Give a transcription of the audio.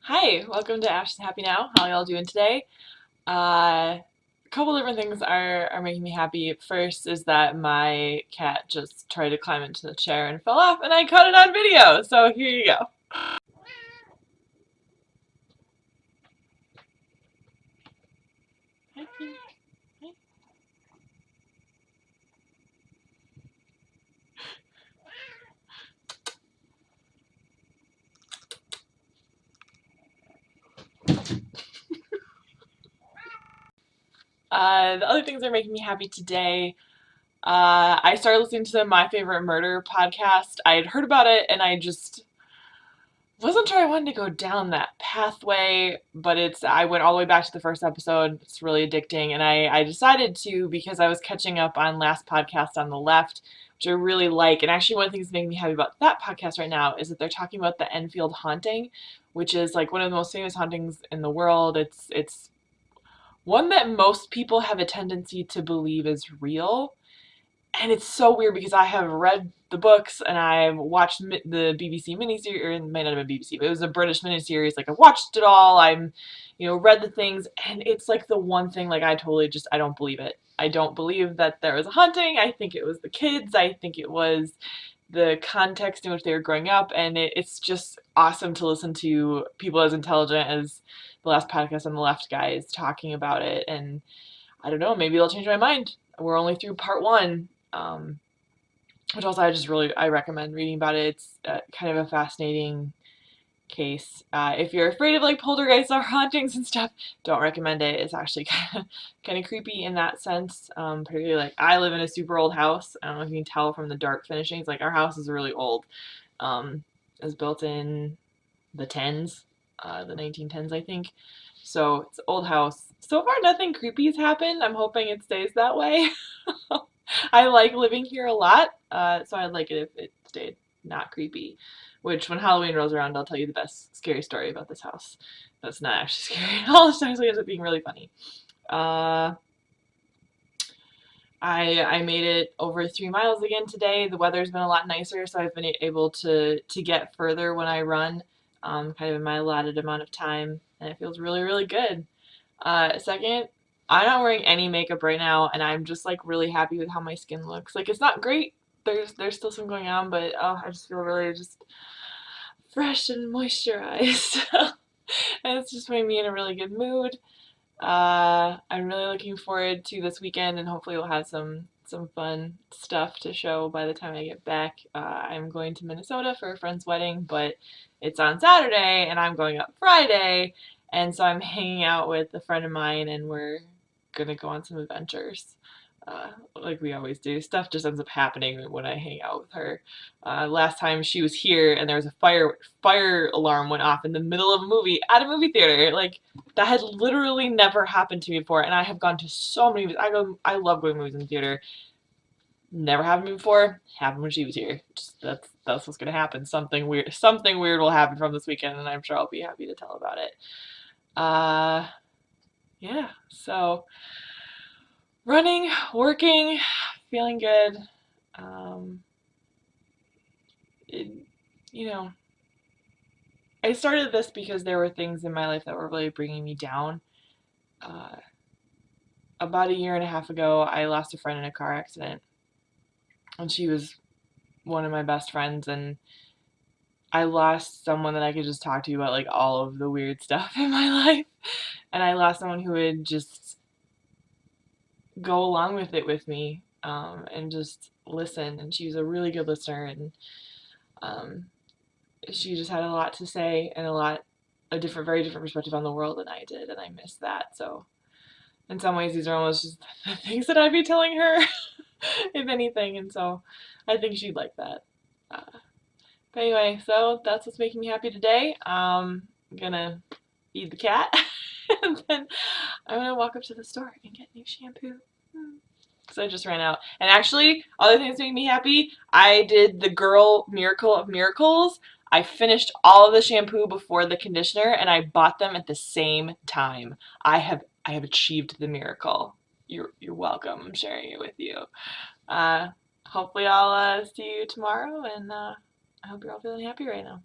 Hi, welcome to Ash's Happy Now. How y'all doing today? A couple different things are making me happy. First is that my cat just tried to climb into the chair and fell off, and I caught it on video. So here you go. Hi, Pink. Hi. The other things that are making me happy today. I started listening to My Favorite Murder podcast. I had heard about it, and I just wasn't sure I wanted to go down that pathway, but I went all the way back to the first episode. It's really addicting, and I decided to because I was catching up on last podcast on the left, which I really like. And actually, one of the things that's making me happy about that podcast right now is that they're talking about the Enfield haunting, which is like one of the most famous hauntings in the world. It's one that most people have a tendency to believe is real. And it's so weird because I have read the books and I've watched the BBC miniseries, or it might not have been BBC, but it was a British miniseries. Like I've watched it all. Read the things, and it's like the one thing like I don't believe it. I don't believe that there was a haunting. I think it was the kids. I think it was the context in which they were growing up, and it's just awesome to listen to people as intelligent as the last podcast on the left guys talking about it. And I don't know, maybe it'll change my mind. We're only through part one, which also I recommend reading about it. It's kind of a fascinating case. If you're afraid of like poltergeists or hauntings and stuff, don't recommend it. It's actually kind of creepy in that sense. Particularly like I live in a super old house. I don't know if you can tell from the dark finishings. Like our house is really old. It was built in the tens, the 1910s, I think. So it's an old house. So far, nothing creepy has happened. I'm hoping it stays that way. I like living here a lot, so I'd like it if it stayed not creepy. Which, when Halloween rolls around, I'll tell you the best scary story about this house. That's not actually scary at all. It actually ends up being really funny. Uh, I made it over 3 miles again today. The weather's been a lot nicer, so I've been able to get further when I run, kind of in my allotted amount of time, and it feels really, really good. Second, I'm not wearing any makeup right now, and I'm just like really happy with how my skin looks. Like it's not great. There's still some going on, but I just feel really just fresh and moisturized. And it's just putting me in a really good mood. I'm really looking forward to this weekend, and hopefully we'll have some fun stuff to show by the time I get back. I'm going to Minnesota for a friend's wedding, but it's on Saturday, and I'm going up Friday, and so I'm hanging out with a friend of mine, and we're gonna go on some adventures. Like we always do. Stuff just ends up happening when I hang out with her. Last time she was here and there was a fire alarm went off in the middle of a movie at a movie theater. Like that had literally never happened to me before, and I have gone to so many movies. I love going to movies in the theater. Never happened to me before. Happened when she was here. Just that's what's gonna happen. Something weird will happen from this weekend, and I'm sure I'll be happy to tell about it. Uh, yeah. So running, working, feeling good. Um, it, you know, I started this because there were things in my life that were really bringing me down. Uh, about a year and a half ago, I lost a friend in a car accident, and she was one of my best friends. And I lost someone that I could just talk to about like all of the weird stuff in my life, and I lost someone who would just go along with it with me, and just listen. And she was a really good listener, and um, she just had a lot to say and very different perspective on the world than I did, and I missed that. So in some ways, these are almost just the things that I'd be telling her, if anything, and so I think she'd like that. Uh, but anyway, so that's what's making me happy today. I'm gonna feed the cat, and then I'm gonna walk up to the store and get new shampoo. Because I just ran out. And actually, other things making me happy, I did the Girl Miracle of Miracles. I finished all of the shampoo before the conditioner, and I bought them at the same time. I have achieved the miracle. You're welcome. I'm sharing it with you. Uh, Hopefully I'll see you tomorrow, and I hope you're all feeling happy right now.